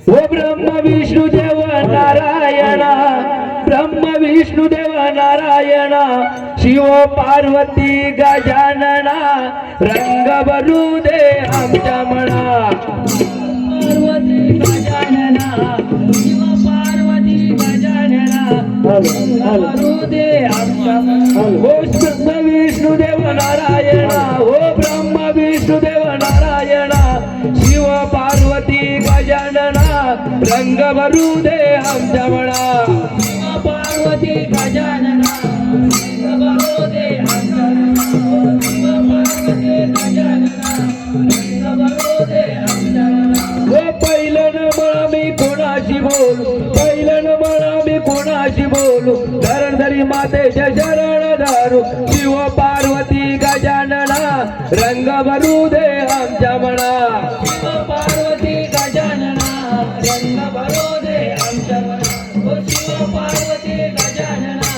ओ ब्रह्म विष्णुदेव नारायणा, ब्रह्म विष्णुदेव नारायणा, शिव पार्वती गजानना, रंग भरू दे आमच्या मना. पार्वती गजानना, शिव पार्वती गजानना, रंग भरू दे आमच्या मना. ओ ब्रह्म विष्णुदेव नारायणा, ओ ब्रह्म विष्णुदेव नारायणा, शिव पार्वती गजानना, रंग भरू दे आमच्या मना. शिव पार्वती गजानना, रंग भरू दे आमच्या मना. शिव पार्वती गजानना, रंग भरू दे आमच्या मना. ओ पहिलं म्हणा मी कोणाशी बोलू, पहिलं म्हणा मी कोणाशी बोलू, धरणधरी मातेच्या शरण धरू, शिव पार्वती गजानना, रंग भरू दे आमच्या मना. शिव पार्वती गजानना, रंग भरू दे आमच्या मना. ओ शिव पार्वती गजानना,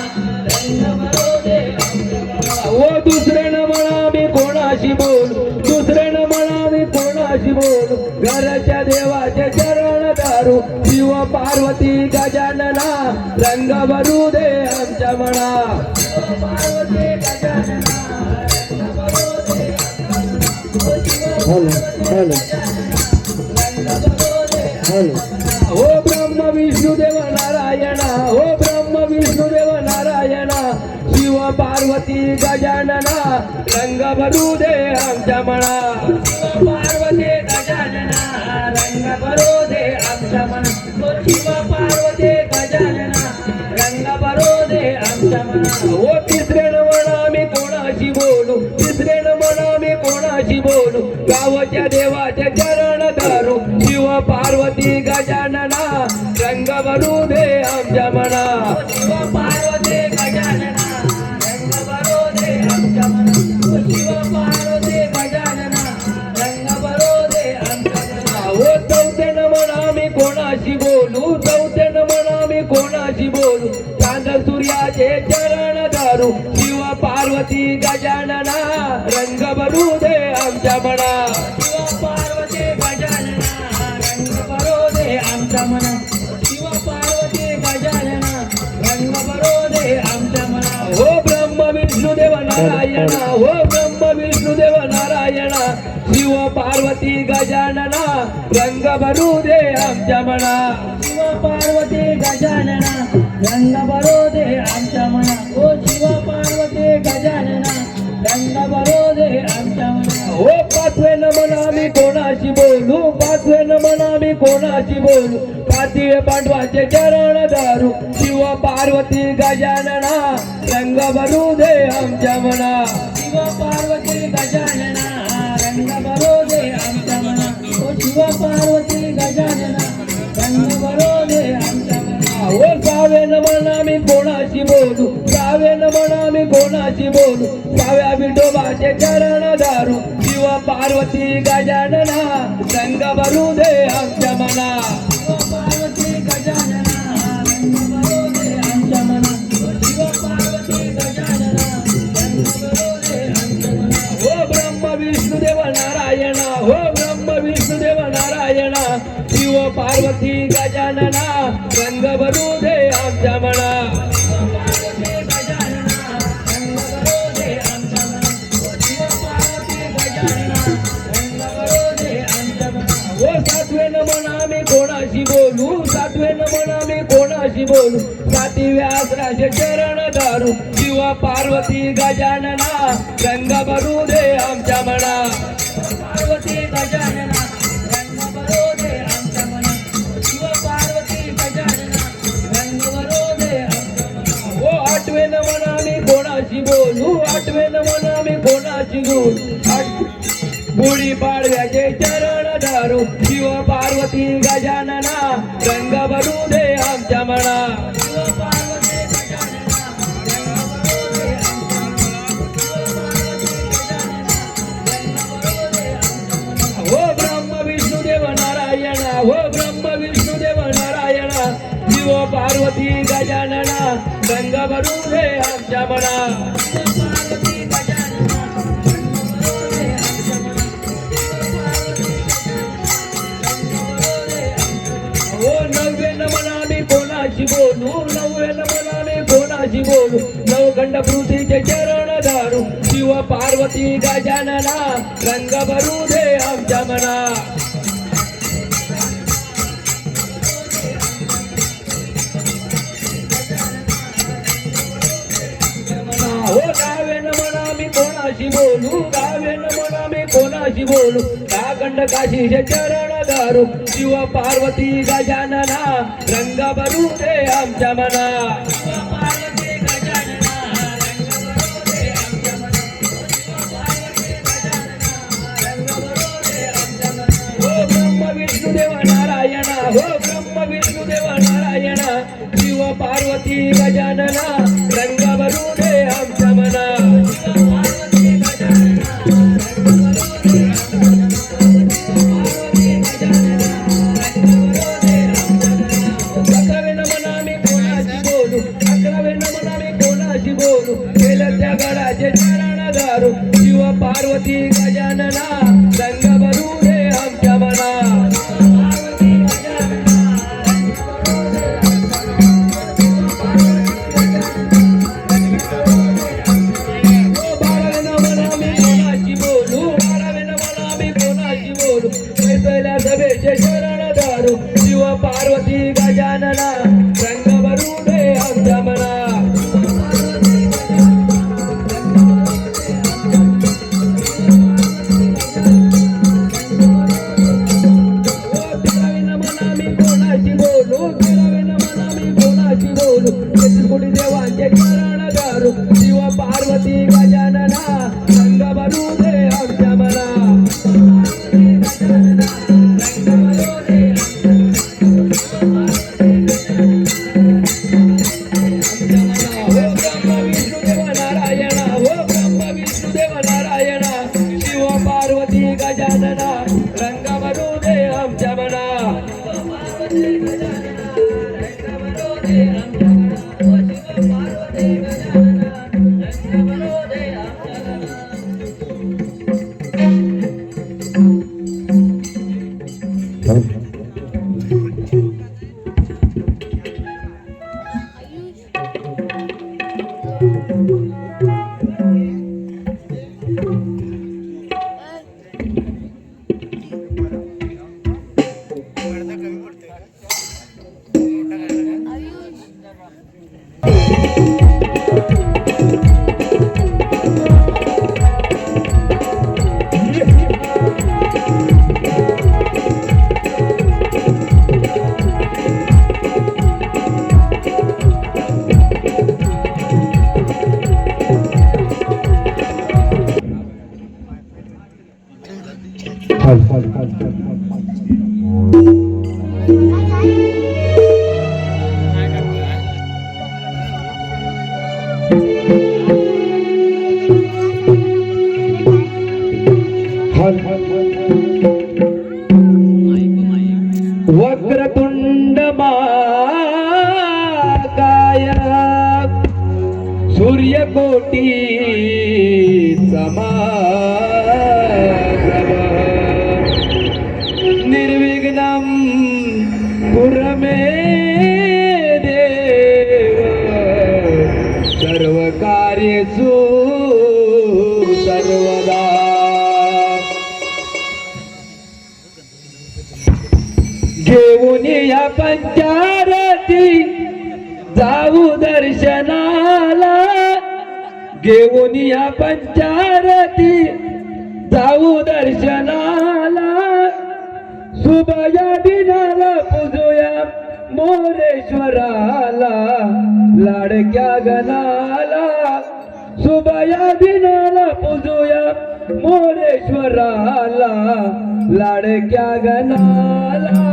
रंग भरू दे आमच्या मना. ओ दुसऱ्यानं म्हणा मी कोणाशी बोलू, दुसऱ्यानं म्हणा मी कोणाशी बोलू, घरच्या देवाचे चरण धरू, शिव पार्वती गजानना, रंग भरू दे आमच्या मना. शिव पार्वती गजानना, रंग भरू दे आमच्या मना. ओ शिव हो ब्रह्म विष्णुदेव नारायणा, हो ब्रह्म विष्णुदेव नारायणा, शिव पार्वती गजानना, रंग भरू दे आमच्या मना. शिव पार्वती गजानना, रंग भरू दे आमच्या मना. शिव पार्वती गजानना, रंग भरू दे आमच्या मना. हो तिसऱ्यानं म्हणा मी कोणाशी बोलू, तिसऱ्यानं म्हणा मी कोणाशी बोलू, गावच्या देवाचे चरण धरू, शिव पार्वती गजानना, रंग भरू दे आमच्या मना. शिव पार्वती गजानना, रंग भरू दे आमच्या मना. शिव पार्वती गजानना, रंग भरू दे आमच्या मना. हो चौथ्यानं म्हणा मी कोणाशी बोलू, चौथ्यानं म्हणा मी कोणाशी बोलू, चांद सूर्याचे चरण धरू, शिव पार्वती गजानना, रंग भरू दे आमच्या मना. शिव पार्वती गजानना, रंग भरू दे आमच्या मना. शिव पार्वती गजानना, रंग भरू दे आमच्या मना. हो ब्रह्म विष्णुदेव नारायणा, हो ब्रह्म विष्णुदेव नारायणा, शिव पार्वती गजानना, रंग भरू दे आमच्या मना. शिव पार्वती गजानना, रंग भरू दे आमच्या मना. ओ शिव पार्वती गजानना, रंग भरू दे आमच्या मना. हो पाचव्यानं म्हणा मी कोणाशी बोलू, पाचव्यानं म्हणा मी कोणाशी बोलू, पाचवे पांडवाचे चरण धरू, शिव पार्वती गजानना, रंग भरू दे आमच्या मना. शिव पार्वती गजानना, रंग भरू दे आमच्या मना. ओ शिव पार्वती गजानना, रंग भरू दे आमच्या मना. ओ सहाव्यानं म्हणा मी कोणाशी बोलू, सहाव्यानं म्हणा मी कोणाशी बोलू, सहाव्या विठोबाचे चरण धरू, शिव पार्वती गजानना, रंग भरू दे आमच्या मना. शिव पार्वती गजानना, रंग भरू दे आमच्या मना. शिव पार्वती गजानना, रंग भरू दे आमच्या मना. हो ब्रह्म विष्णुदेव नारायणा, हो ब्रह्म विष्णुदेव नारायणा, शिव पार्वती गजानना, रंग भरू दे आमच्या मना. सातवेनं म्हणा मी कोणाशी बोलू, सातवेनं म्हणा मी कोणाशी बोलू, सातव्या आसराचे चरण धरू, शिव पार्वती गजानना, रंग भरू दे आमच्या मना. पार्वती गजानना, रंग भरू दे आमच्या मना. शिव पार्वती गजानना, रंग भरू दे आमच्या मना. हो आठवेनं म्हणा मी कोणाशी बोलू, आठवेनं म्हणा मी कोणाशी बोलू, गुढी पाडव्याचे चरण धरू, शिव पार्वती गजानना, रंग भरू दे आमच्या मना. शिव पार्वती गजानना, रंग भरू दे आमच्या मना. हो ब्रह्म विष्णुदेव नारायणा, हो ब्रह्म विष्णुदेव नारायणा, शिव पार्वती गजानना, रंग भरू दे आमच्या मना. पार्वती गजानना, कोणाशी बोलू नव्यानं मनाने कोणाशी बोलू नवखंड पृथ्वीचे चरण धारू शिव पार्वती गजानना रंग भरू दे आमच्या मना हो गावेन म्हणा मी कोणाशी बोलू गावेन म्हणा मी कोणाशी बोलू काखंड काशीचे चरण धारू शिव पार्वती गजानना रंग भरू दे आमच्या मना हो ब्रह्म विष्णुदेव नारायणा हो ब्रह्म विष्णुदेव नारायणा शिव पार्वती गजानना रंग भरू दे आमच्या मना अकरावेन म्हणा मी कोणाशी बोलू अकरावेन म्हणा मी कोणाशी बोलू केलं त्या गडाचे चरण धारू शिव पार्वती गजानना रंग भरू दे आमच्या मना सभेचे शरण धारू शिव पार्वती गजानना रंग भरू दे आमच्या मना म्हणा मी कोणाशी बोलू म्हणा मी कोणाशी बोलू कोटी देवांचे चरण धारू शिव पार्वती गजानना रंग भरू दे आमच्या मना गजानना रंग भरू दे आमच्या मना वक्रतुंड महाकाय सूर्यकोटी समाप्रभ निर्विघ्नं कुरु मे देव सर्वकार्येषु सर्वदा घेऊन या पंचारती जाऊ दर्शनाला घेऊन या पंचारती जाऊ दर्शनाला सुबया दिनाला पूजूया मोरेश्वराला लाडक्या गणाला सुबया दिनाला पूजूया मोरेश्वराला लाडक्या गणाला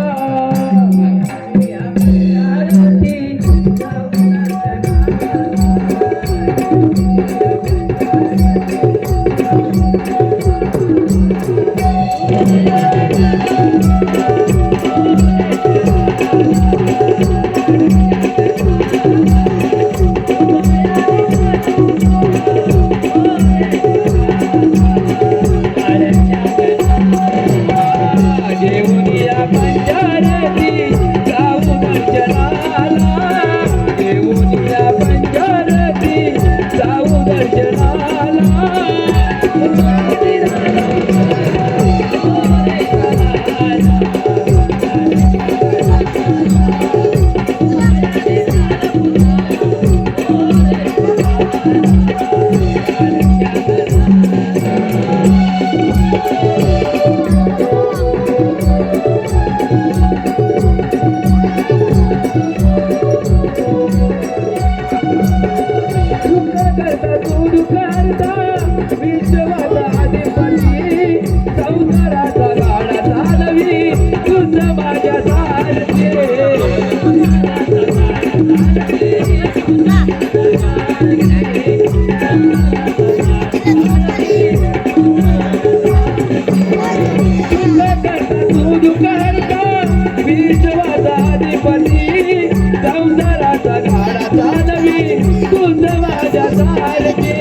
अधिपती संसाराचा गाडा चालवी तुझ माझ्या सारखे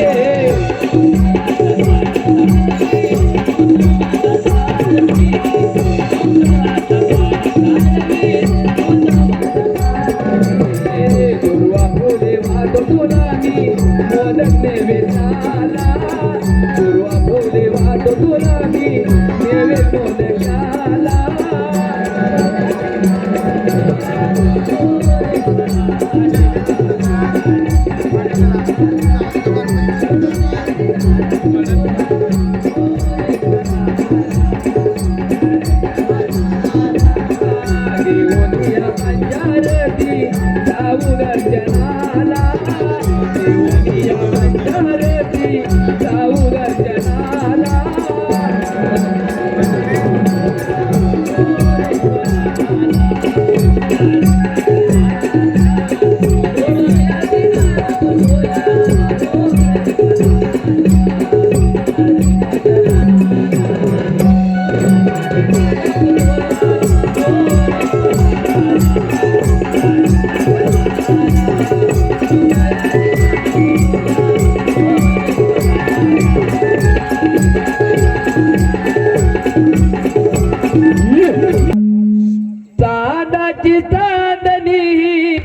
चांदाची चांदणी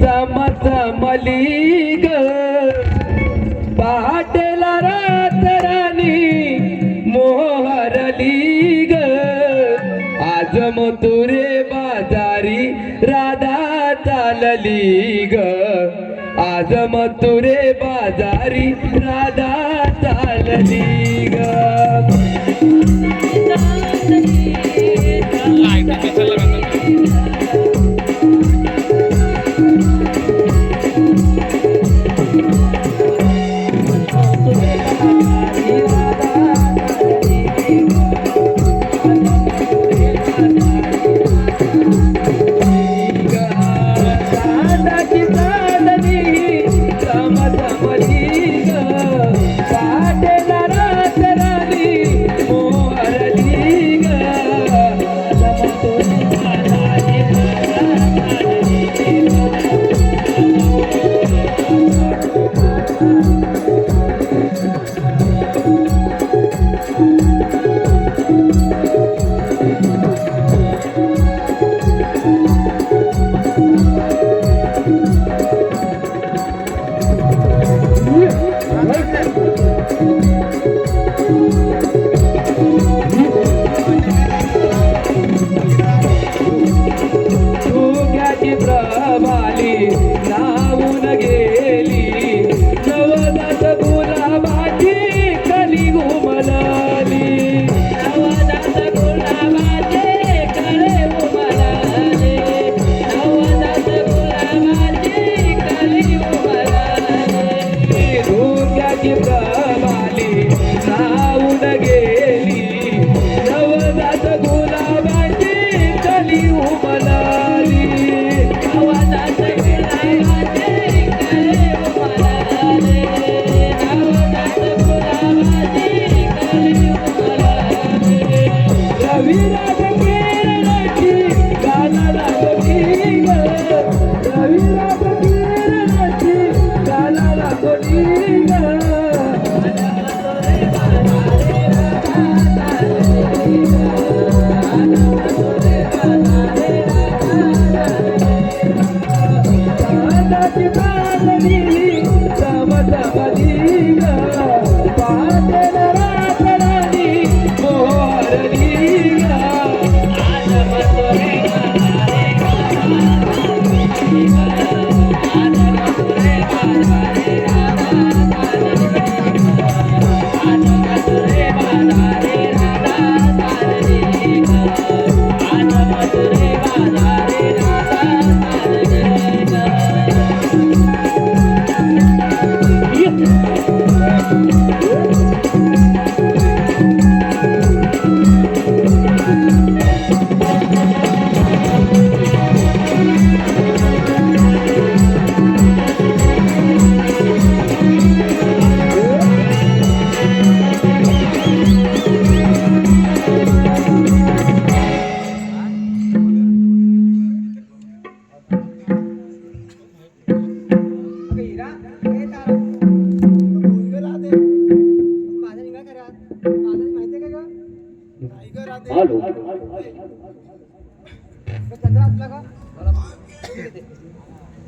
चमचमली ग पहाटेला रातराणी मोहरली ग आज मथुरे बाजारी राधा चालली ग आज मथुरे बाजारी राधा चालली ग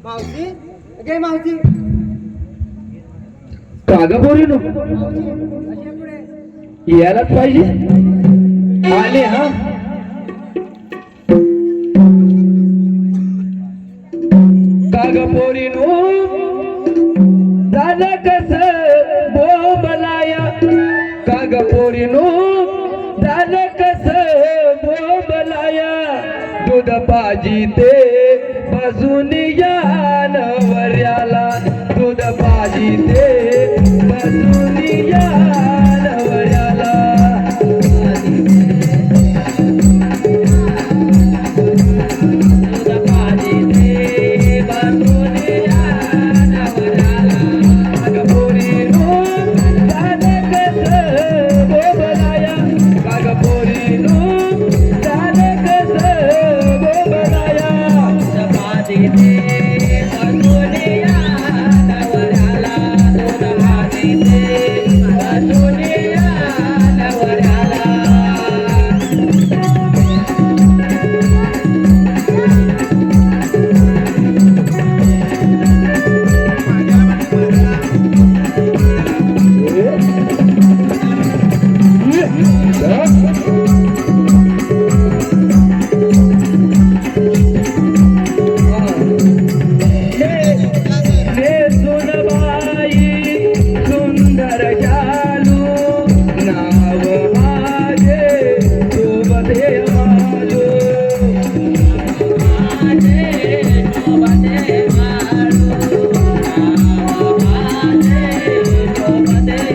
मावशी गे मावशी कागा पोरीनो यायलाच पाहिजे आले हा कागा पोरीनो झालं कस बोंबलाया कागा पोरीनो झालं कस बोंबलाया दूध पाजी ते बसून या नवऱ्याला दूध पाजी ते बसून या नवऱ्याला दूध पाजी ते बसून या नवऱ्याला कागा पोरीनो झालं कसं बोंबलाया कागा पोरीनो झालं कसं बोंबलाया दूध पाजी ते बसून या नवऱ्याला दूध पाजी ते बसून या नवऱ्याला हे सुनबाई सुंदर चालू नाव माझे सोबते आलो माझे सोबते आलो नाव माझे सोबते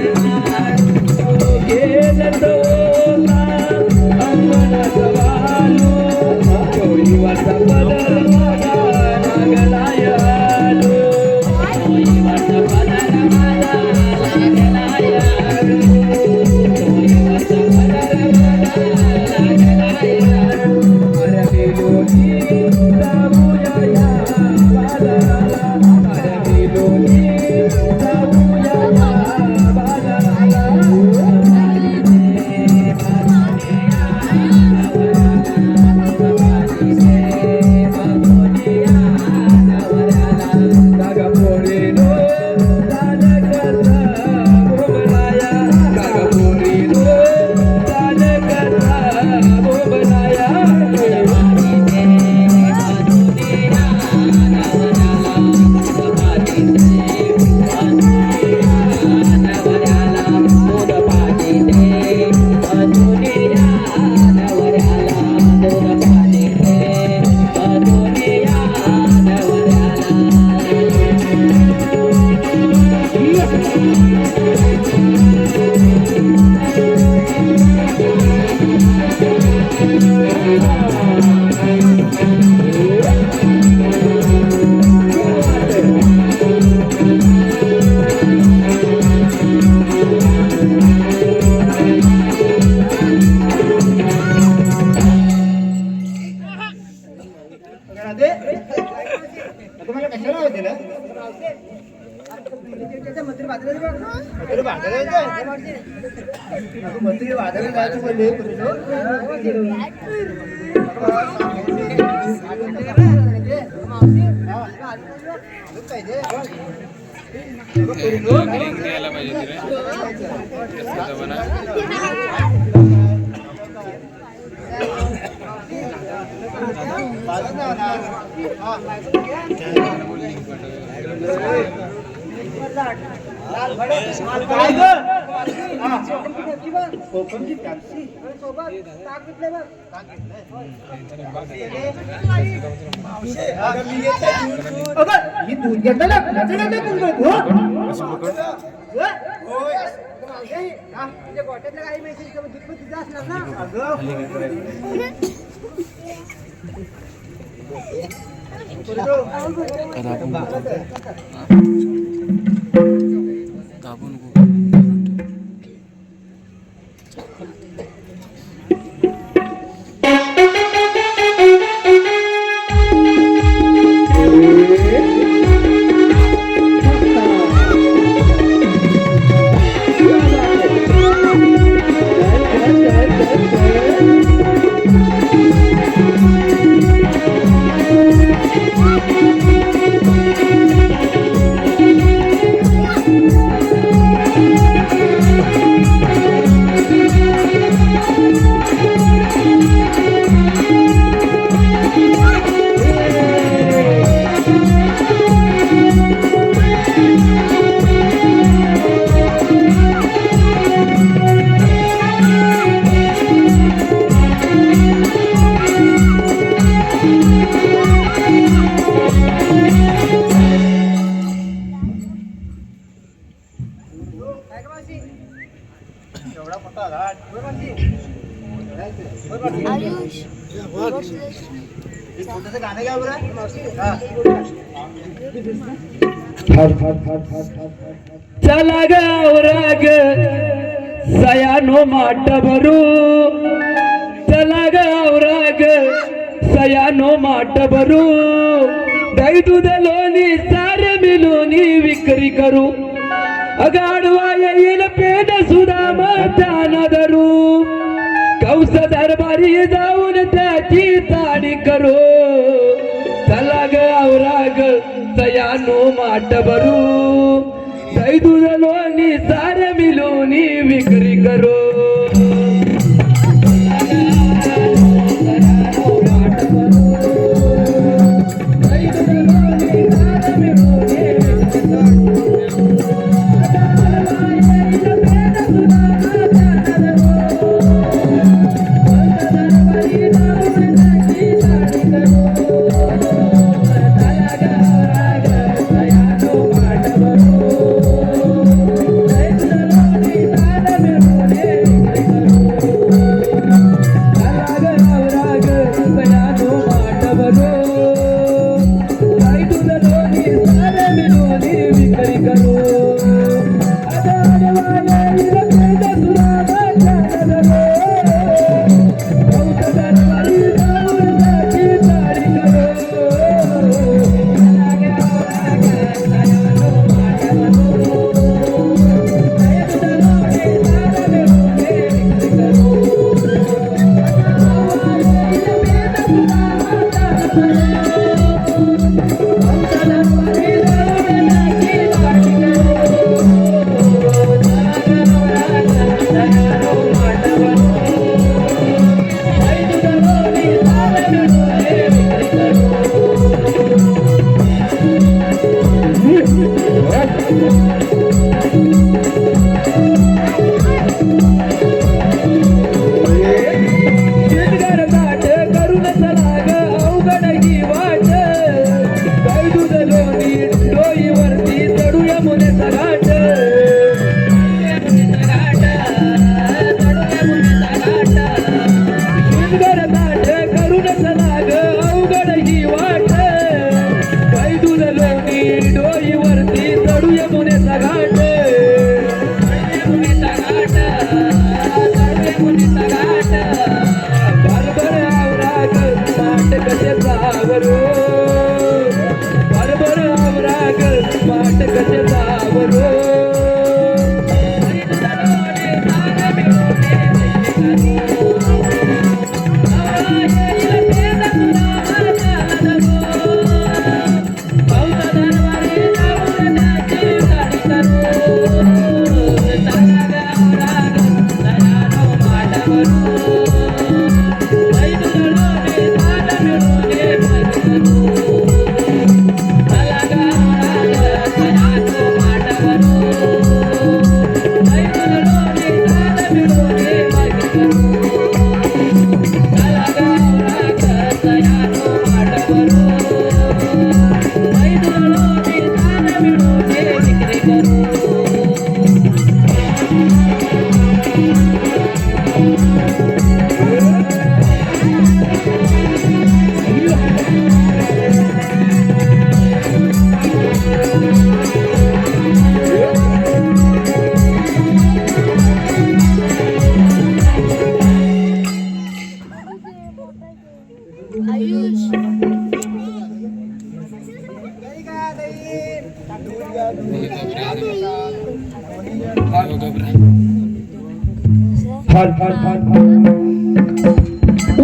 आलो गेलं तोला अंगणात वालो चोळीवरचा पदर माझा नागलाय आलो चोळीवरचा पदर माझा नागलाय आलो चोळीवरचा पदर माझा नागलाय आलो अरे बिलोनी जाऊया या बाजाराला अरे बिलोनी जाऊया या बाजाराला कागा पोरीनो झालं कसं बोंबलाया कागा पोरीनो झालं कसं बोंबलाया तुम्हाला कशाला होते ना मंत्री बाजारात जायचं बोलले दूध घेतलं गोट्यातल्या काही माहिती दूध पण तिथं असणार ना चला गावराग सयानो माट भरू चला गावराग सयानो माट भरू दही दूध लोणी सार मिलोनी विक्री करू अगाडवा येईल पेट सुद्धा मतान धरू कौस दरबारी जाऊन त्याची ताडी करू चला गावराग सयानो माट भरू दही दूध लोणी सार मिलोनी विक्री करू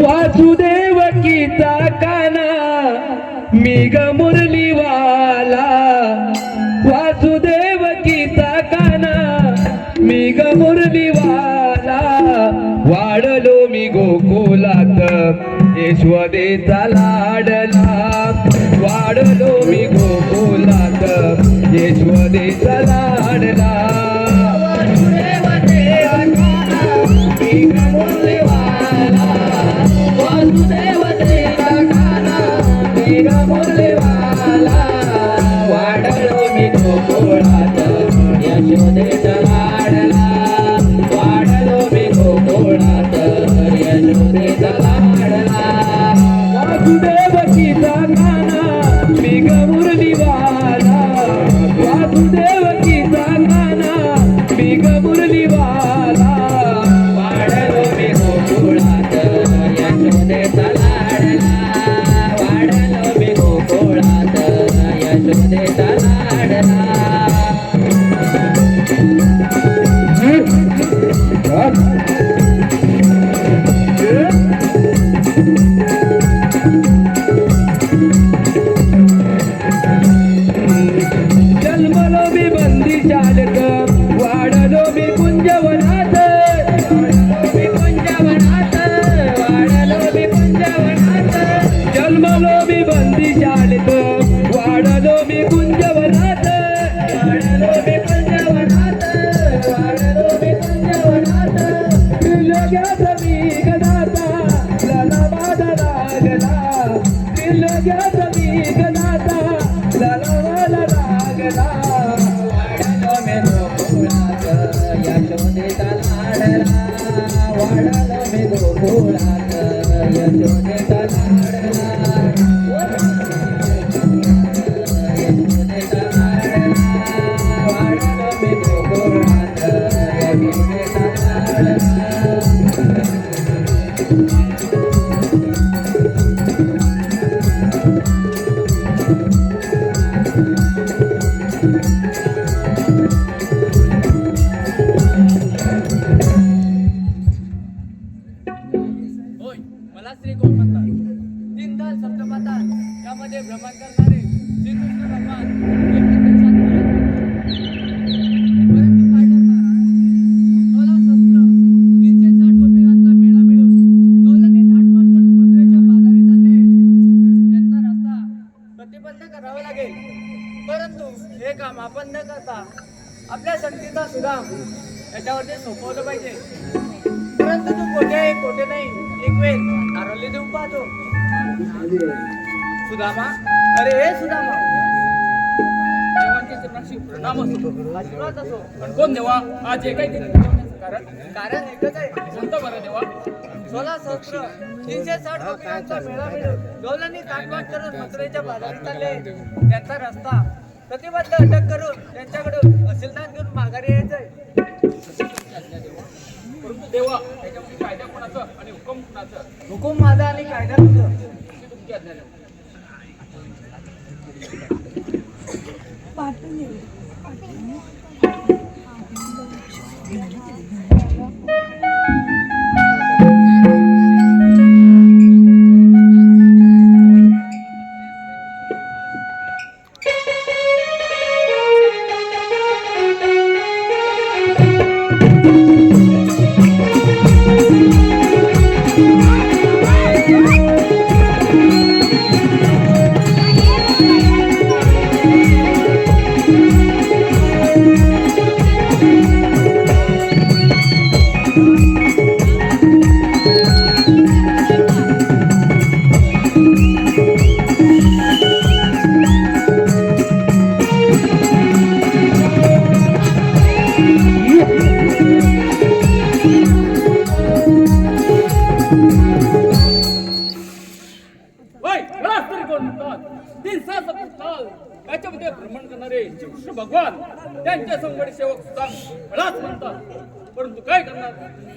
वासुदेव कीचा काना मी ग मुरलीवाला वासुदेव कीचा काना मी ग मुरलीवाला वाढलो मी गोकुलात यशोदेचा लाडला वाढलो मी गोकुलात यशोदेचा लाडला वासुदेव देवा काना मी ग मुरलीवाला वासुदेव देवा काना मी ग मुरलीवाला वाढलो मी गोकुलात यशोदेचा लाडला वाढलो मी गोकुळात यशोदेचा लाडला वासुदेव कीचा काना यशोदेचा लाडला जन्मलो मी बंदी चालक वाढलो मी कुंजवनात वाढलो मी कुंजवनात जन्मलो मी बंदी चालक वाढलो मी कुंजवनात वाढलो मी कुंजवनात वाढलो मी कुंजवनात त्रिलोक्यात मी गदाता लाला माझा लागला त्रिलोक्यात मी गदाता लाला मला लागला वाढलो मी गोकुळात यशोदेचा लाडला वाढलो मी गोकुळात यशोदेचा लाडला यशोदेचा लाडला वाढलो मी गोकुळात यशोदेचा लाडला होय मला श्री कोण म्हणतात दीनदयाल सप्तपथार यामध्ये भ्रमण करणारे श्रीकृष्ण भगवान हे प्रत्यक्षात परंतु काय करणार 16 360 गोपिकांचा मेळा मिळून गवलनी थाटमाट करून मथुरेच्या बाजारी चालले त्यांचा रस्ता प्रतिबंध करावा लागेल परंतु हे काम आपण न करता आपल्या शक्तीचा सुदाम याच्यावरती सोपवलं पाहिजे परंतु तू कोठे आहे कोठे नाही एक वेळ आरोली देऊन पाहतो सुदामा अरे हे सुदामा देवांच्या चरणाशी प्रणाम असो आशीर्वाद असो पण कोण देवा आज हे काय कारण कारण एकच आहे कोणतं बरं देवा 16 सहस्र 360 गोपिकांचा मेळा मिळून गवलनी ताटवाट करून मथुरेच्या बाजारी चालले त्यांचा रस्ता प्रतिबंध अटक करून त्यांच्याकडून असिलदान घेऊन माघारी यायचंय परंतु देवा त्याच्यामध्ये कायदा कोणाचा आणि हुकूम कोणाचा हुकूम माझा आणि कायदा तुझा तुमची आज्ञा देवा याच्यामध्ये भ्रमण करणारे कृष्ण भगवान त्यांच्या संगडी सेवक सुद्धा मलाच म्हणतात परंतु काय करणार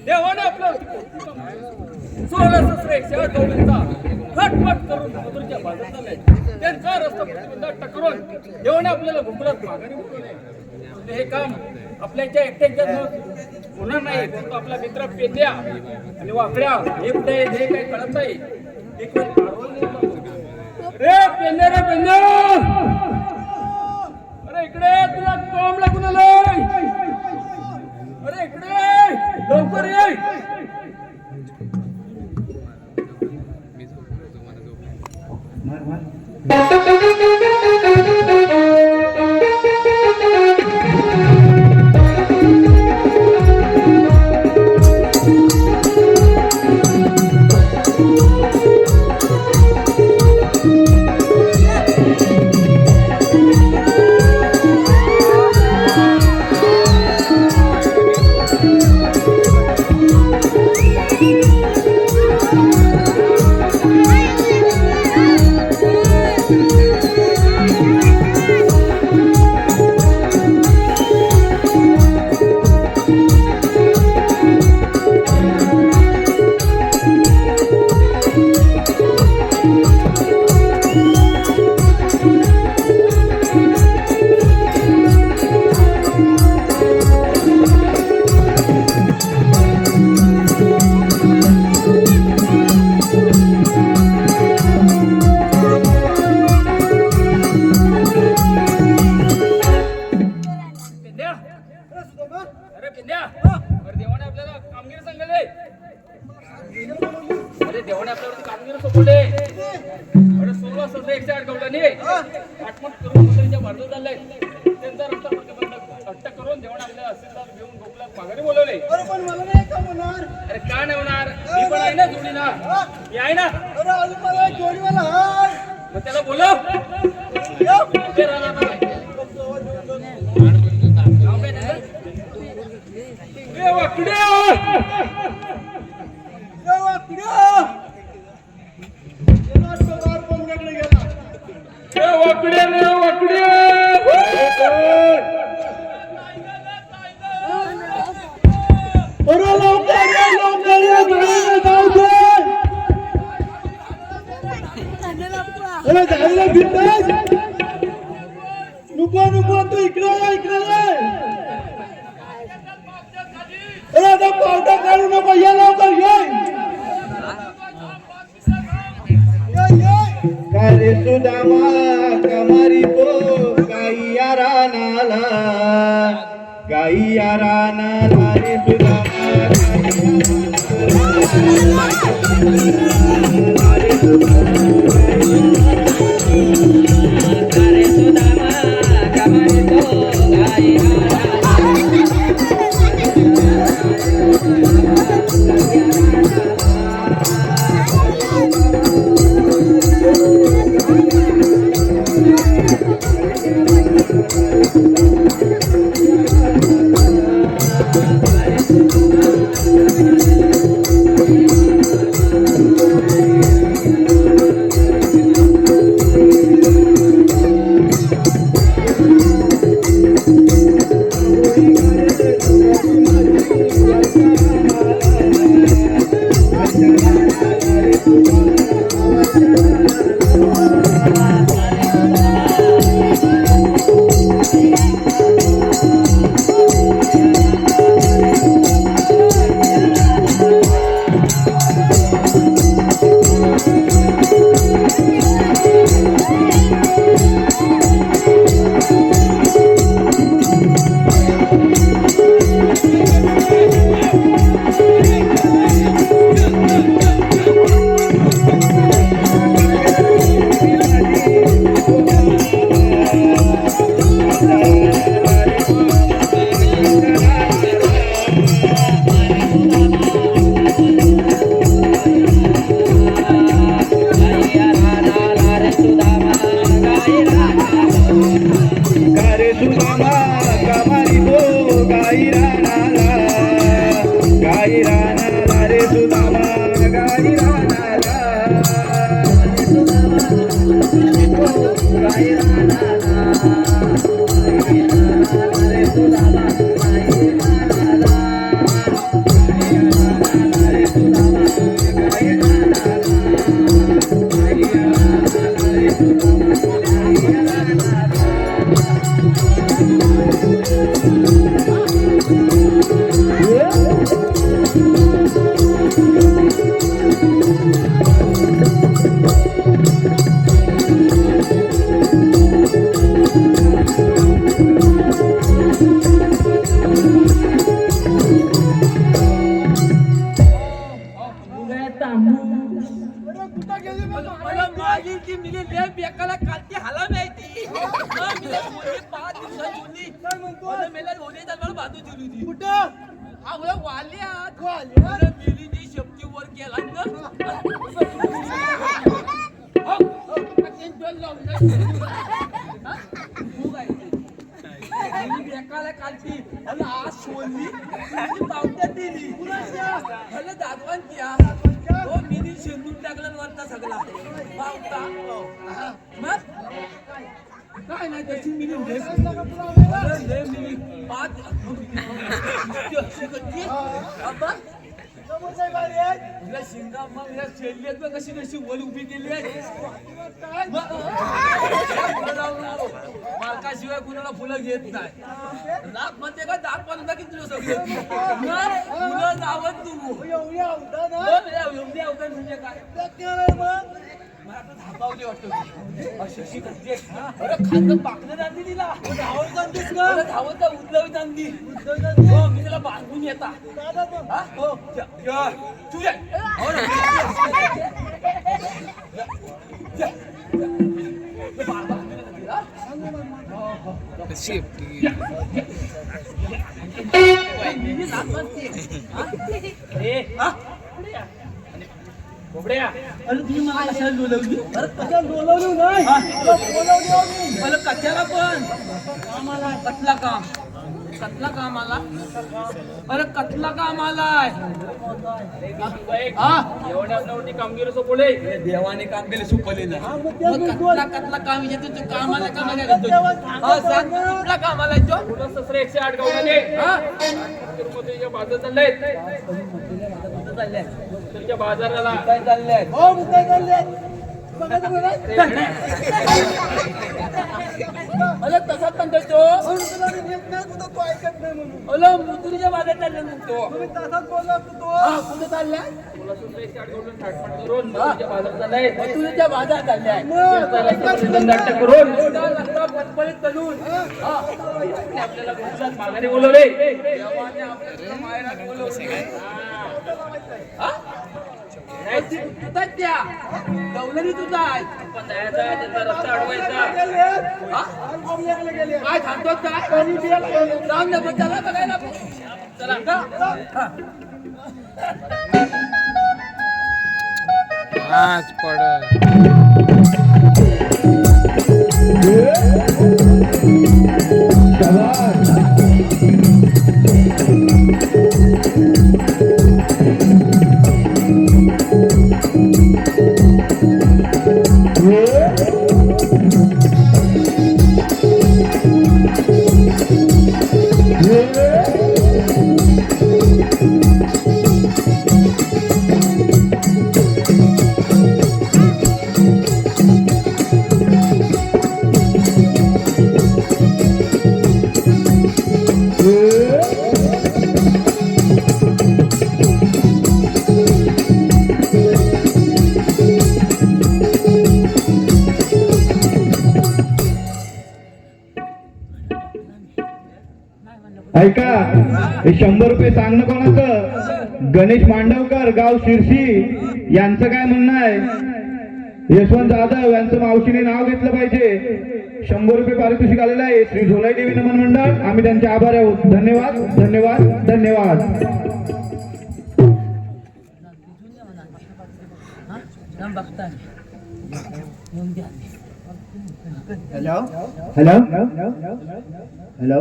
देवाने आपलं 16 सहस्र 108 गवळींचा खटपट करून मथुरेच्या बाजारात आले त्यांचा रस्ता प्रतिबंधात टकरून देवाने आपल्याला गोकुळात माघारी बोलवले हे काम आपल्याच्या एकट्याच्या होणार नाही परंतु आपला मित्र पेंद्या आणि वाकड्या हे कुठे हे काही कळत नाही एक वेळ रे पेंद्या रे पेंद्या अरे इकडे तुला बॉम्ब लागून आलाय अरे इकडे लवकर ये गवडाने आठवण करून मंत्र्यांच्या भारतात चाललंय त्यांचा रस्ता प्रतिबंध हट्ट करून देवण आपल्या असेलदार घेऊन गोकुळात माघारी बोलवले. अरे पण मला नाही का होणार? अरे का नाही होणार? मी पण आहे ना जोडीला, मी आहे ना. अरे अजून मला एक जोडीवाला हाय. मग त्याला बोलव. उभे राहा ना. नाव काय त्याचं? ए वाकड्या! ए वाकड्या! गेला पगार पंजाकडे गेला. ए वाकड्या रे वाकड्या! अरे लवकर ये, लवकर ये, गाडीला जाऊ दे. अरे गाडीला भिडताय? नको नको, तू इकडे ये, इकडे ये. अरे आता पावटा काढू नको, ये लवकर ये. कारे सुदामा कमारी तो गाईया रानाला रे सुदामा काय नाही त्याची मिली शिंगा मग या शेल्ल्यात बघ कशी कशी वर उभी केली आहे. मालकाशिवाय कुणाला फुलं घेत नाही. लाख म्हणते का दात पाहून की तुला सगळं फुलं जावत तू एवढी अवघड म्हणजे काय धापावली वाटतं अशी करते. खातं पाकलं जाते तिला धावत जाणतीस का धावत उदलवी जाणती. हो मी त्याला बांधून येता हो तू बोबड्या अरे तुम्ही मला कशाला बोलवली? अरे कशाला बोलवली नाही? तुला बोलवली हो मी. मला कशाला पण कतला काम कतला काम आला अरे कतला काम आलाय एवढ्या कामगिरी सोपवले देवाने काम केले सुपलेलं हा, मग तेच मी बोल- कतला काम येते तू कामाला का नाही करतो सांग कुठला कामाला आहे तो तुला ससरे 108 गावले हा तिरुपतीच्या बाजार चाललेत तुमच्या बाजाराला काय चाललंय हो, मग काय चाललंय? बघायचं बघा. अरे तसा म्हणतोय तो म्हणून तुला मी नेत नाही, तुझं तू ऐकत नाही म्हणून. अलो मुतुरीच्या बागेत चालले म्हणतो तुम्ही तसाच बोलला होता तो. हा कुठे चाललाय तुला ससरे 108 गावले थाटपाट करून तुमच्या बाजार चाललेत मुतुरीच्या बाजार चाललाय नाटक करून पटपटीत करून हा आपल्याला गुजरात माघारी बोलवले देवाने आपल्याला माहेरात बोलवलं. हा? तुझा त्या दौलरी तुझा आहे पण जायचा त्याचा रस्ता अडवायचा हा? आम्ही एकले गेले. काय थांबतो काय जाऊन दे पण त्याला बघायला चला का हा. ऐका हे 100 रुपये सांगणं कोणाचं? गणेश मांडवकर, गाव शिरसी यांचं काय म्हणणं आहे? यशवंत जाधव यांचं मावशीने नाव घेतलं पाहिजे. 100 रुपये पारितोषिक आलेलं आहे श्री झोलाई देवी नमन मंडळ. आम्ही त्यांचे आभारी आहोत. धन्यवाद धन्यवाद धन्यवाद. हा बघता हॅलो हॅलो हॅलो.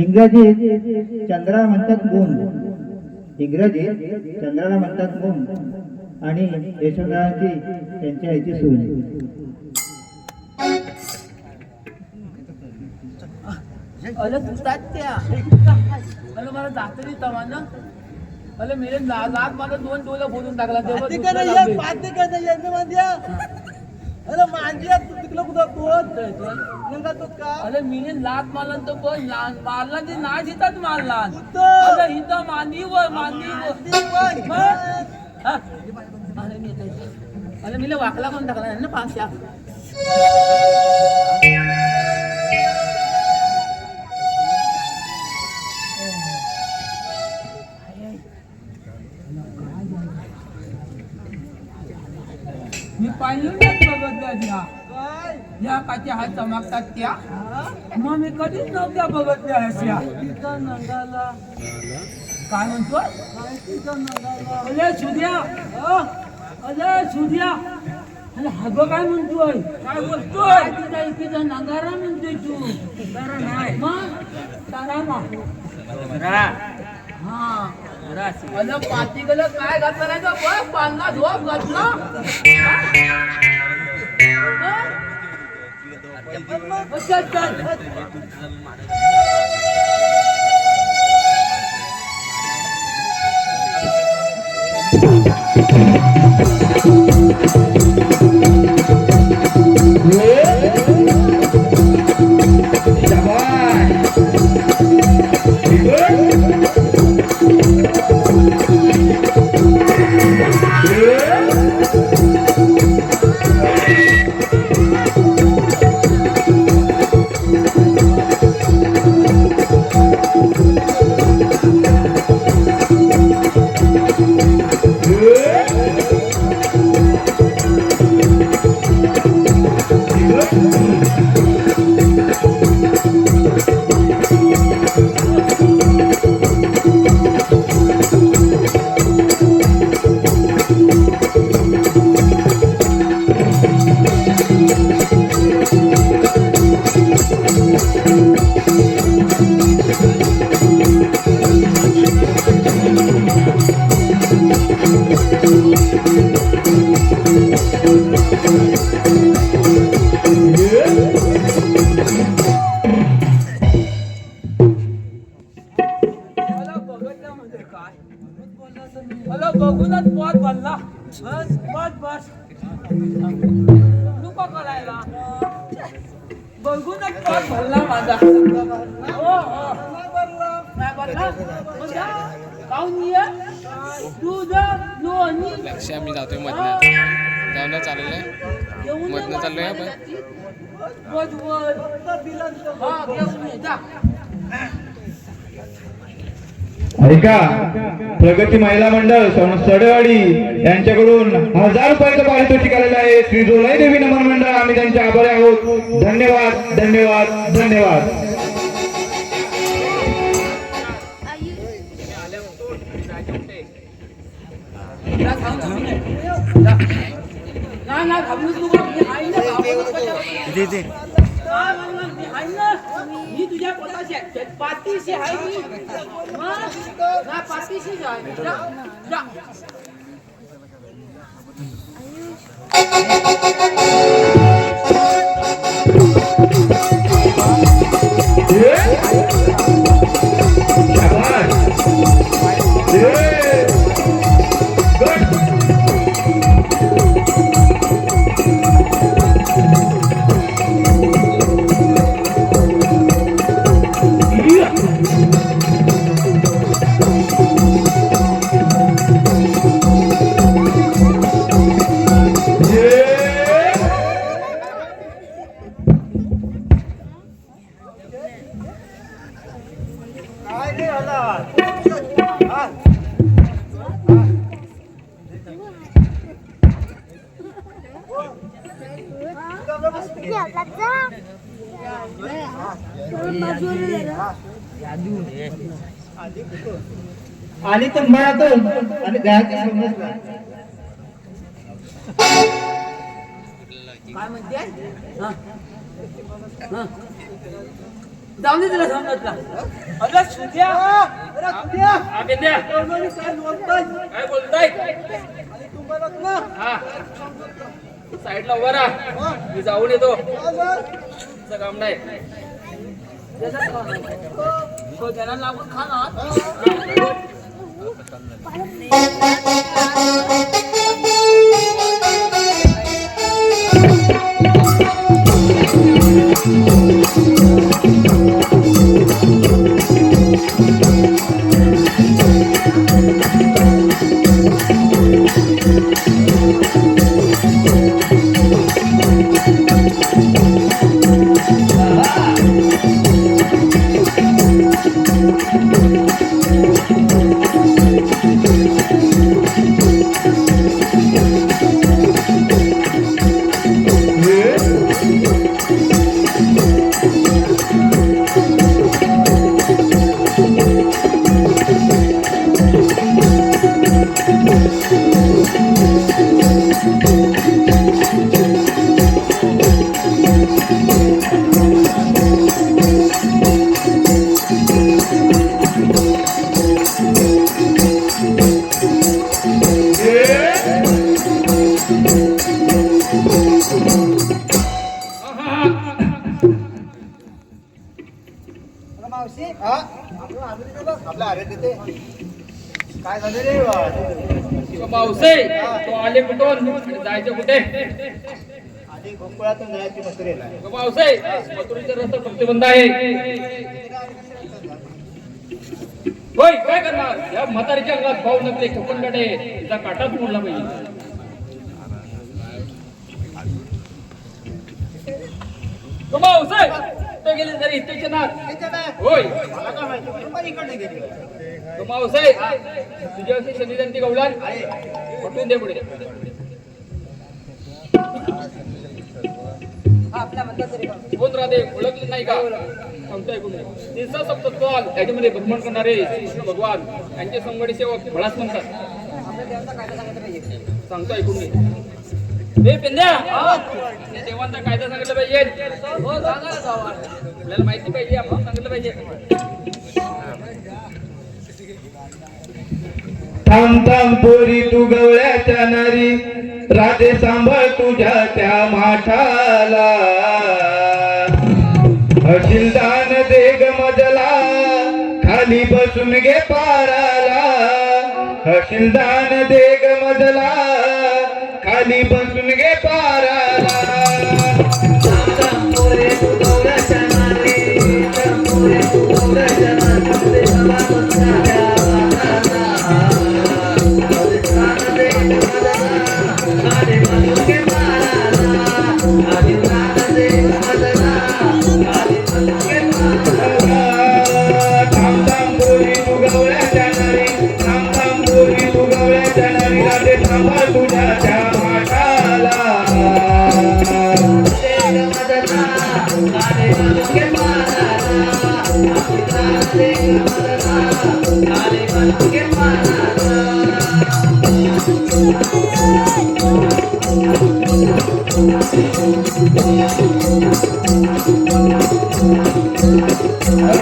इंग्रजीत चंद्राला म्हणतात मून. इंग्रजीत चंद्राला म्हणतात मून आणि यशवंतरावांची त्यांच्या ह्याची सून. अरे तुझा त्या अरे मला जातरी तवानं अरे मेरे लाग मला 2 डोला बोलून टाकला तेव्हा पाती दुसरा का नाही लागले. आहे? पाती का नाही आहे? मी मांदिया. अरे मांदिया, तू तिकडं कुठं तोच? नेमका तोच का? अरे मीने लात मारला तो पण मारला ते नाही देतात मारला कुठं? अरे इथं मांदीवर मांदी मग? हा? अरे मी येतो. अरे मीला वाकला कोण टाकला ना 5 मी पाहिलं बघितल्या त्या काय? या काच्या हात चमकतात त्या मग मी कधीच नव्हत्या बघितल्या ह्याच्या तिचा नंगाला, काय म्हणतो काय तिचा नंगाला. अरे सुद्या अरे सुद्या अरे हगो काय म्हणतोय काय बोलतोय तिचा इकडचा नगारा म्हणतोय तू नगारा नाही मग तारा ना हा अरे पाती गेलं काय घातलं नाही का पांना झोप घातला चल चल भरला माझा हो हो नाही भरला. नाही भरला मग जा. काहून ये तुझं लोणी लक्ष्य आम्ही जातोय मधनं जाऊन चाललंय घेऊन ये मधनं चाललोय आपण. वर वर आता बिलांचं हा घेऊन ये जा. ऐका, प्रगती महिला मंडळ सडेवाडी यांच्याकडून 1000 रुपयाचं पारितोषिक आलेलं आहे. श्री जोलाई देवी नमन मंडळ, आम्ही त्यांचे आभारी आहोत. धन्यवाद धन्यवाद धन्यवाद. ना घाबरू तू मी आहे ना घाबरू कशाला? मी आहे ना मी तुझ्या पोटाशी आहे पाठीशी आहे मी ना पाठीशी आहे जा जा काय नाही आला. हा. आणि तुम्हालातून आणि घराची समजला काय म्हणते हा हा जाऊन दे तुला समजला अरे सुद्या, अरे सुद्या. हा बिंद्या कोणी काय बोलताय? काय बोलताय आणि तू म्हणत ना हा साईडला उभा राहा मी जाऊन येतो तुझं काम नाही तो त्याला लागून खा ना मावशी हा आपल्या अरे तिथे काय झालं रे तो मावसे तो आले कुठून आणि जायचं कुठे आधी गोकुळातून जायची मसुरेला तो मावसे मथुरेचा रस्ता प्रतिबंध आहे होय काय करणार या म्हातारीच्या अंगात भाऊ नकले खपनगडे तिचा काटाच मोडला पाहिजे तो मावसे ते गेले तरी इथे ना होय मला काय माहिती पण इकडे गेली तो मावसे तुझ्या अशी शनिजयंती गवलान पटवून दे पुढे कोण राधे ओळखले नाही का सांगतो ऐकून तिसरा सप्तत्वाल त्याच्यामध्ये भ्रमण करणारे कृष्ण भगवान यांचे संगडी सेवक भळाच म्हणतात सांगतो ऐकून घे हे पिंद्या त्या देवांचा कायदा सांगितलं पाहिजे हो सांगा ना जावा आपल्याला माहिती पाहिजे आपण सांगितलं पाहिजे थांब थांब पोरी तू गवळ्याच्या नारी राधे सांभाळ तुझ्या त्या माठाला हशीलदान दे ग मजला खाली बसून घे पाराला हशीलदान दे ग मजला खाली बसून घे पाराला थांब थांब पोरी तू गवळ्याच्या नारी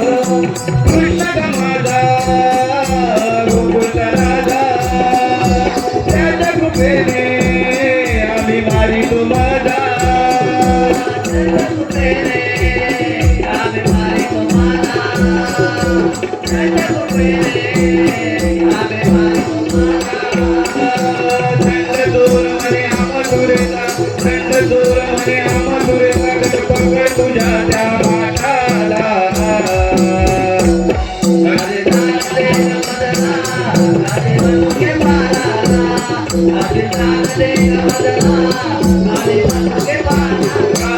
कृष्ण माझा गोकुळ राजा त्याच्या कृपेने आम्ही मारी तो माझा त्याच्या कृपेने आम्ही मारी तो माझा त्याच्या कृपेने आम्ही मारी तो माझा थंड दूर म्हणे आमधुरेचा थंड दूर म्हणे आमधुरेचा गणपती तुझ्या त्या माठाला राधे राधे मदना राधे मनके बाळाला राधे राधे मदना राधे मनके बाळाला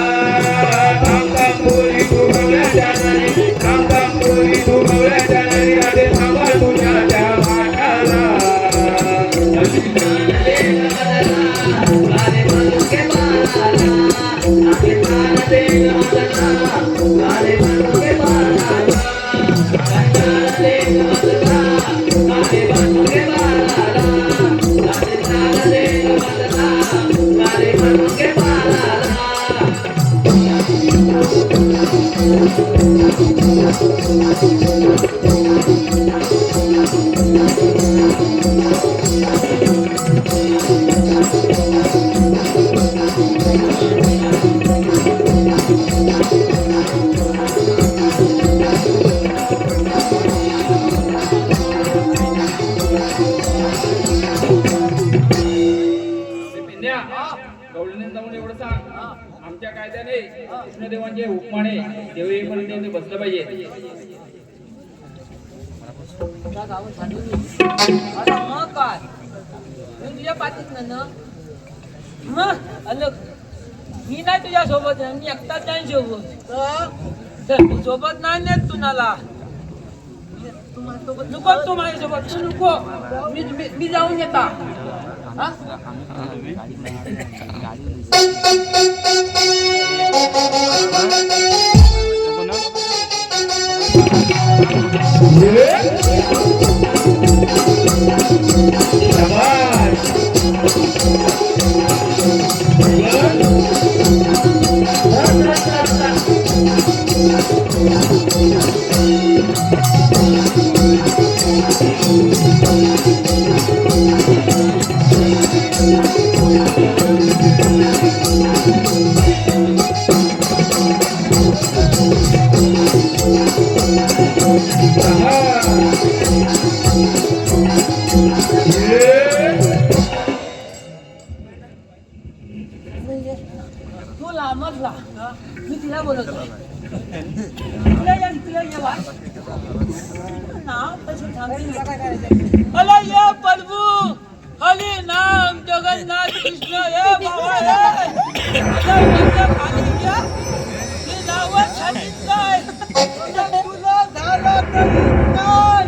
कांतापुरी तू गवळ्या जाणारी कांतापुरी तू गवळ्या जाणारी राधे थांबा तुझ्या त्या माठाला राधे राधे मदना राधे मनके बाळाला राधे राधे मदना राधे मनके बाळाला विंध्या, गवळीने जाऊन एवढं सांग आमच्या कायद्याने कृष्णदेवांचे उपमाने देव येईपर्यंत इथे बसलं पाहिजे. तुझ्या गावात सांगून ये. अरे मग काय मी तुझ्या पाठीत ना मग अलग मी नाही तुझ्या सोबत मी एकटाच नाही सोबत तर मी सोबत नाही नेत कुणाला नको तू माझ्यासोबत तू नको मी जाऊन येता हा तू लांबच ला मी तिला बोलत अला ये प्रभु हरी नाम जगन्नाथ कृष्ण हे बाबा हे खाली घ्या मी नावच सांगितलंय तुला झालं काय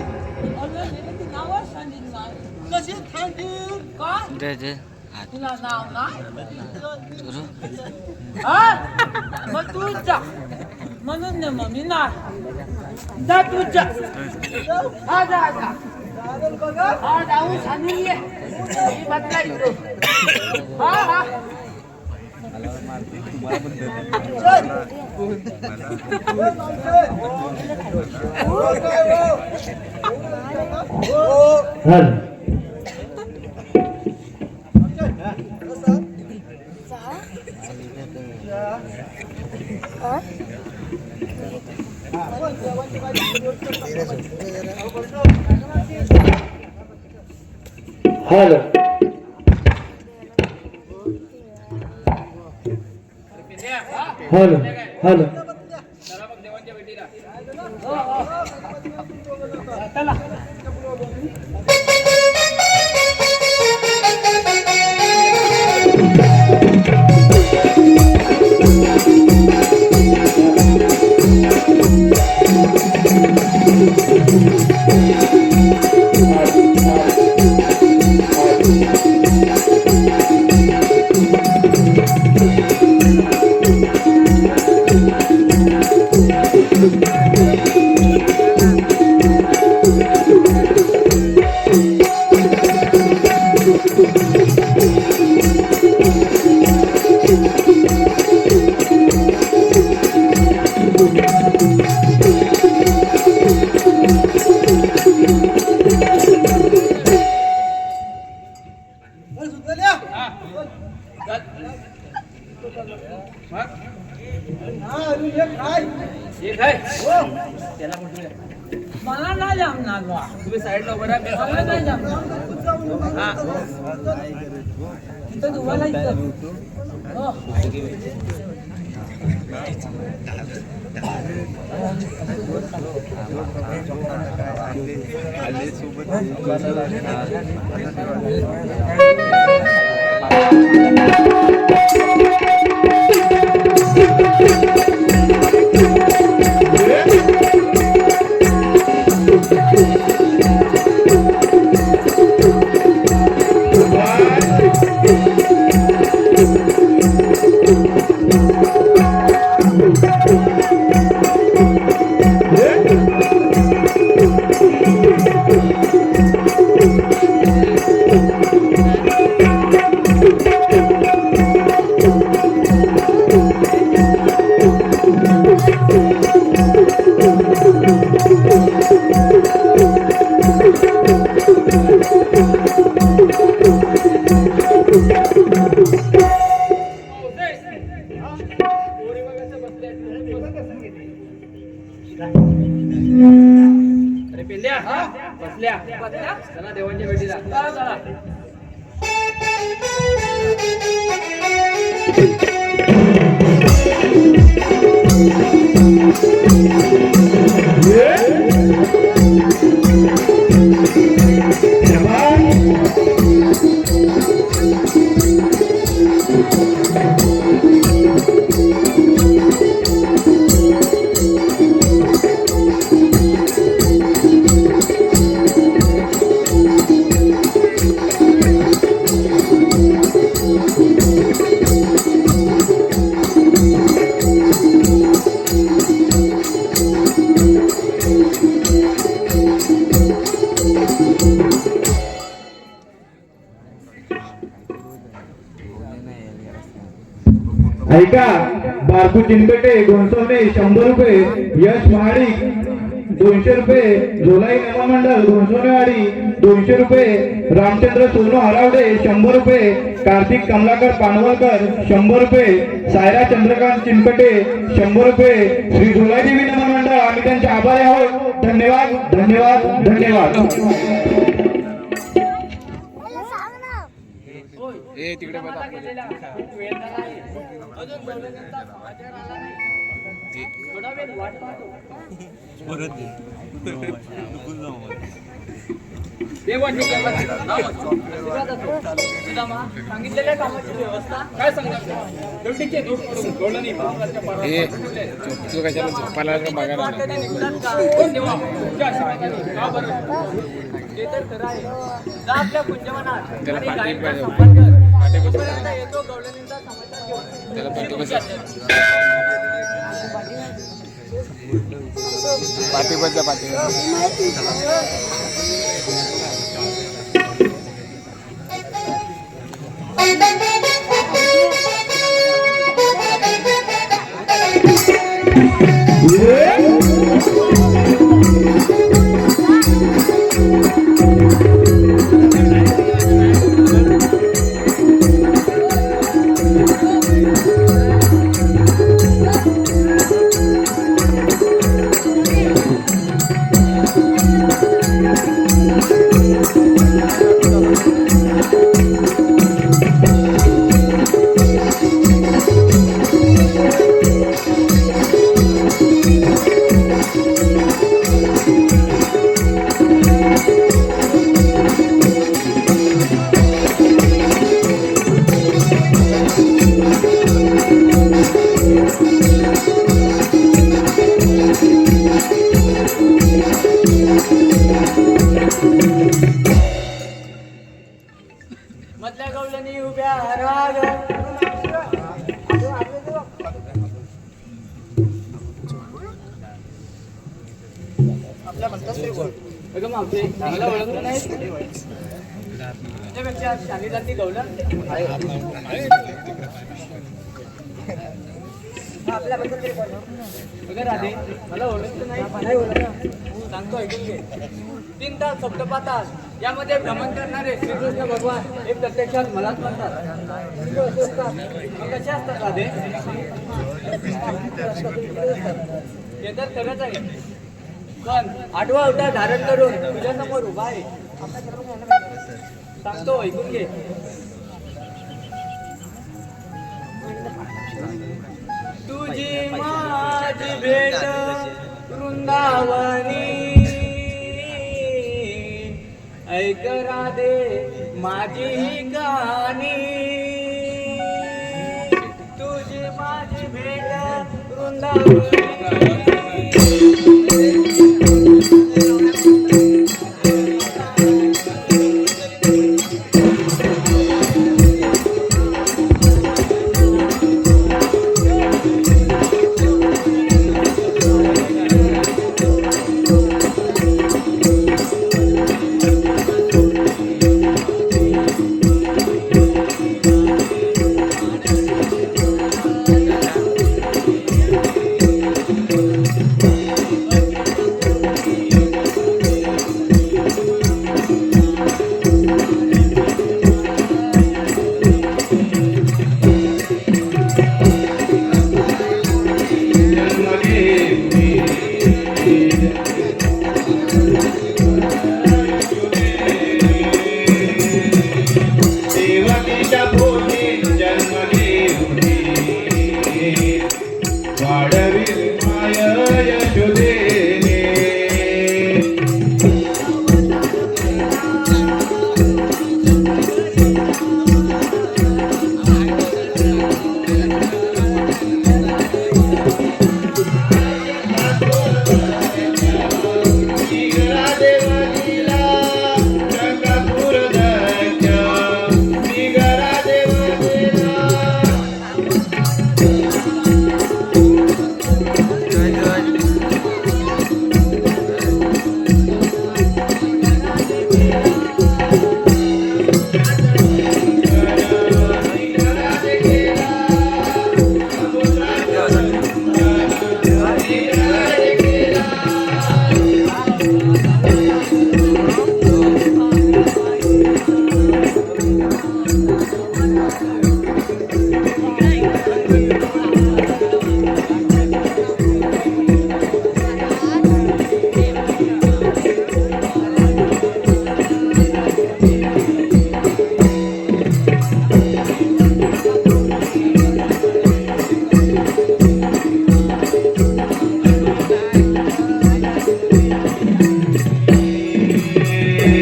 नावच सांगितलं कशी सांगितलं काय तुला नाव नाही हा मग तू जा म्हणून ने मग मी नाही जा तू जा हा जा जा हा जाऊन सांगून ये मी बदलायचो हा हा हॅलो हॅलो हॅलो चला मग देवांच्या भेटीला. चला हा अजून एक काय एक आहे हो त्याला म्हटलं मला नाही जमणार बा. तुम्ही साईडला उभं राहा, मी मला नाही सांगतो. जमणार. इथं धुवायला इथं. हो. अरे पिंड्या बसल्या चला देवांच्या भेटीला चला. ऐका, बारकू चिनकटे गोंसवणे 100 रुपये, यश महाडिक 200 रुपये, झोलाई नवा मंडळ गोंसवणेवाडी 200 रुपये, रामचंद्र सोनू हरावडे 100 रुपये, कार्तिक कमलाकर पानवलकर 100 रुपये, सायरा चंद्रकांत चिनकटे 100 रुपये, श्री झोलाई देवी नवा मंडळ आम्ही त्यांचे आभारी आहोत. धन्यवाद धन्यवाद धन्यवाद. ए तिकडे बघा मला गेलेला खूप वेळ झाला आहे. अजून गवळणींचा समाचार आला नाही. थोडा वेळ वाट पाहतो. देवाची कृपा नाव असो. आशीर्वाद असो. सुदामा, सांगितलेल्या कामाची व्यवस्था काय सांगणार दंडीचे दूर करून गवळणी महाराजच्या ए पारावर तू कशाला झोपायला का बघायला वाटेने निघतात का? कोण देवा तुमच्या आशीर्वादाने का बरं ते तर खरं आहे. जा आपल्या कुंजवनात त्याला आणि पाठी गायींचा पाहिजे. संपर्क कर. पाठी बस. तोपर्यंत येतो गवळणींचा समाचार घेऊन. त्याला पाठी बस. पाठी बस जा पाठी मधल्या गवळणी उभ्या राग. अगं मावशी मला ओळखलं नाही त्यापेक्षा शाली जाती गवळण आपल्याबद्दल तरी बोल. अगं राधे मला ओळखलं नाही नाही ओळखलं. सांगतो ऐकून घे. 3 तास सप्तपाताल यामध्ये भ्रमण करणारे श्रीकृष्ण भगवान हे प्रत्यक्षात मलाच म्हणतात. मग कसे असतात राधे? ते तर खरंच आहे पण आठवा होता धारण करून तुझ्या समोर उभा आहे सांगतो ऐकून घे तुझी माझी भेट वृंदावनी ऐक राधे माझी ही कहाणी तुझी माझी भेट वृंदावनी देवकीच्या पोटी जन्म घेऊनी वाढवी माय यशोदेने निघाला देवकीला गंगापूर दत्त निघाला देवकीला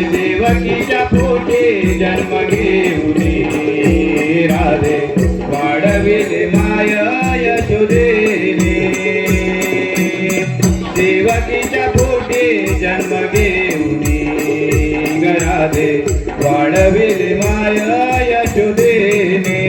देवकीच्या पोटी जन्म घेऊनी राधे वाढविले माय यशोदेने देवकीच्या पोटी जन्म घेऊनी राधे वाढविले माय यशोदेने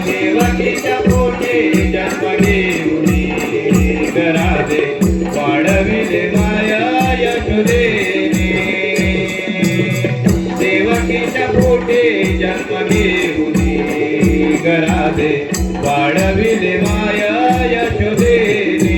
देवकीच्या पोटी जन्म घेऊनी राधे वाढविले माय यशोदेने देवकीच्या पोटी जन्म घेऊनी राधे वाढविले माय यशोदेने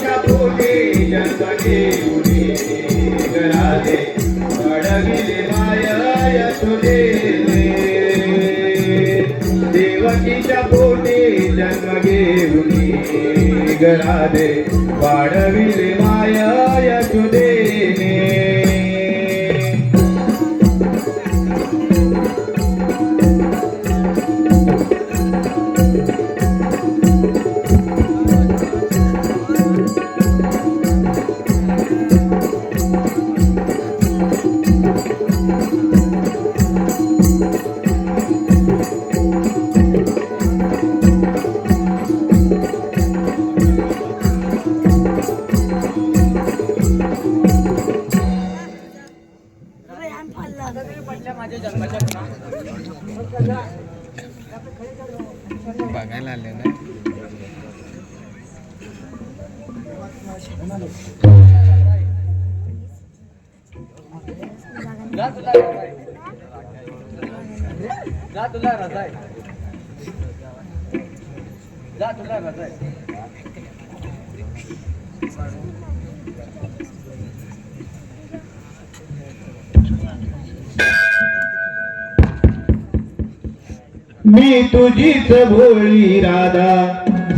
देवाच्या पोटी जन्म घेऊनी घरादे वाढविले माया यशोदेने देवकीच्या पोटी जन्म घेऊनी घरादे वाढविले माया यशोदेने बघायला आले ना मी तुझीच भोळी राधा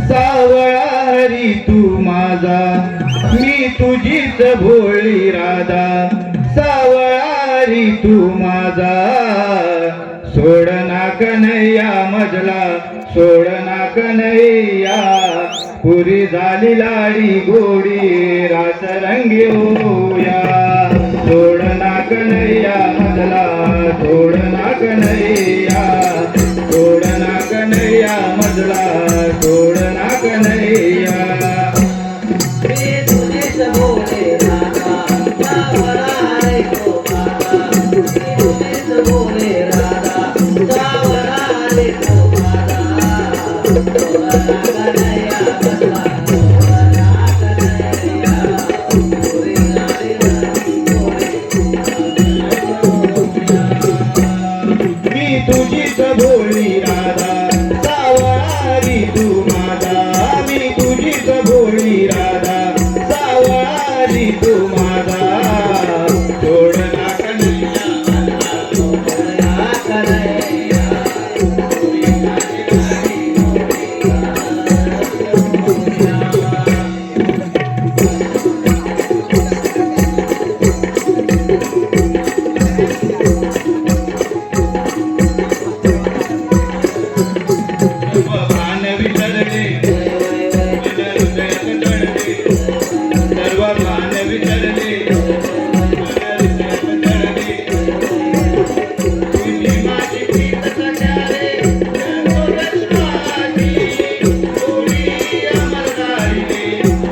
सावळा हरी तू माझा मी तुझीच भोळी राधा सावळा हरी तू माझा सोड ना कन्हैया मजला सोड ना कन्हैया पुरी झाली लाडी गोडी रास रंगी होया सोड ना कन्हैया मजला सोड ना कन्हैया सोड ना कन्हैया मजला सोड ना कन्हैया मी तुझीच भोळी राधा सावळारी तू माझा मी तुझीच भोळी राधा सावळारी तू माझा सोड ना कन्हैया भान विसरले हृदयात दडले सर्व भान विसरले हृदयात दडले तुझी माझी प्रीत सख्यारे माझी थोडी अमर गायली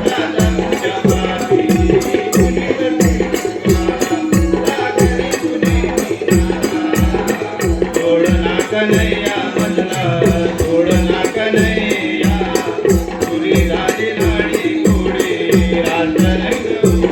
राधा तुझ्या पाठी तुझी लागली तुझी सोड ना कन्हैया मजला सोड ना कन्हैया पुरी झाली लाडी गोडी रास रंग